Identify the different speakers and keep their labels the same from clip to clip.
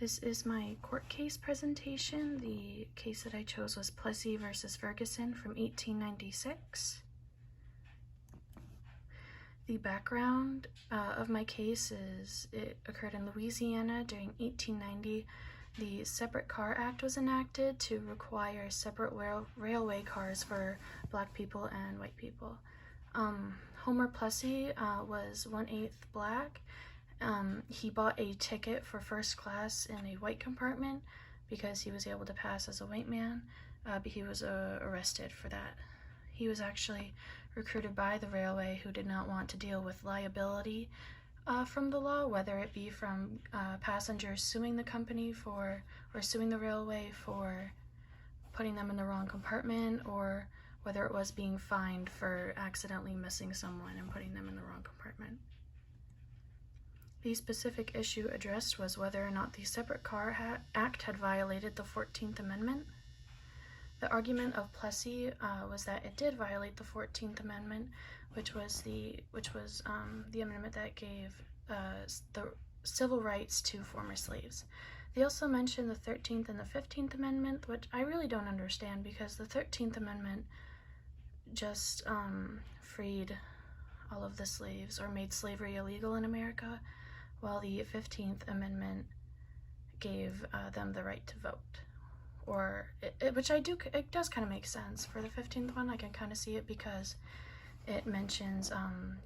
Speaker 1: This is my court case presentation. The case that I chose was Plessy versus Ferguson from 1896. The background of my case is it occurred in Louisiana during 1890. The Separate Car Act was enacted to require separate railway cars for black people and white people. Homer Plessy was 1/8 black. He bought a ticket for first class in a white compartment because he was able to pass as a white man, but he was arrested for that. He was actually recruited by the railway, who did not want to deal with liability from the law, whether it be from passengers suing the company or suing the railway for putting them in the wrong compartment, or whether it was being fined for accidentally missing someone and putting them in the wrong compartment. The specific issue addressed was whether or not the Separate Car Act had violated the 14th Amendment. The argument of Plessy was that it did violate the 14th Amendment, which was the amendment that gave the civil rights to former slaves. They also mentioned the 13th and the 15th Amendment, which I really don't understand, because the 13th Amendment just freed all of the slaves or made slavery illegal in America, while the 15th Amendment gave them the right to vote. It does kind of make sense. For the 15th one, I can kind of see it because it mentions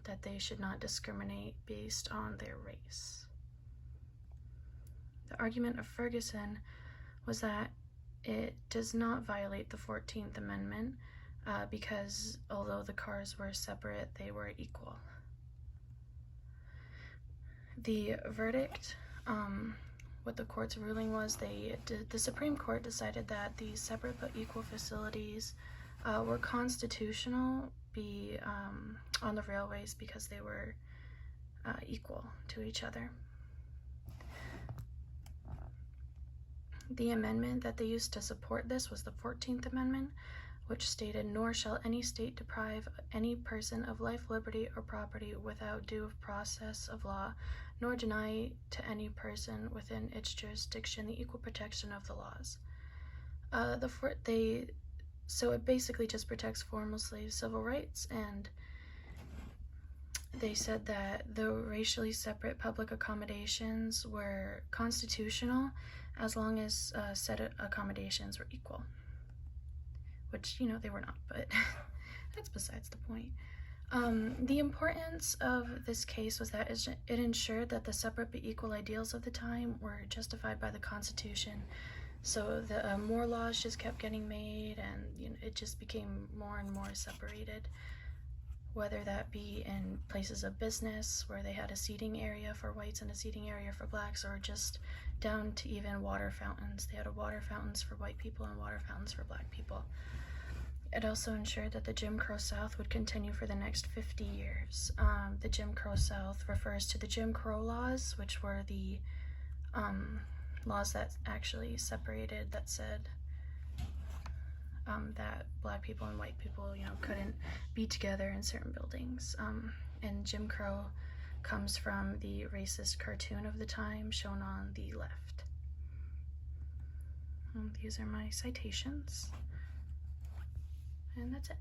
Speaker 1: that they should not discriminate based on their race. The argument of Ferguson was that it does not violate the 14th Amendment because although the cars were separate, they were equal. The verdict, what the court's ruling was, the Supreme Court decided that the separate but equal facilities were constitutional on the railways because they were equal to each other. The amendment that they used to support this was the 14th Amendment, which stated, "Nor shall any state deprive any person of life, liberty, or property without due process of law, nor deny to any person within its jurisdiction the equal protection of the laws." So it basically just protects former slave civil rights, and they said that the racially separate public accommodations were constitutional as long as said accommodations were equal. Which, they were not, but that's besides the point. The importance of this case was that it ensured that the separate but equal ideals of the time were justified by the Constitution. So the more laws just kept getting made, and it just became more and more separated, whether that be in places of business where they had a seating area for whites and a seating area for blacks, or just down to even water fountains. They had water fountains for white people and water fountains for black people. It also ensured that the Jim Crow South would continue for the next 50 years. The Jim Crow South refers to the Jim Crow laws, which were the laws that actually separated, that said that black people and white people, couldn't be together in certain buildings. And Jim Crow comes from the racist cartoon of the time shown on the left. These are my citations. And that's it.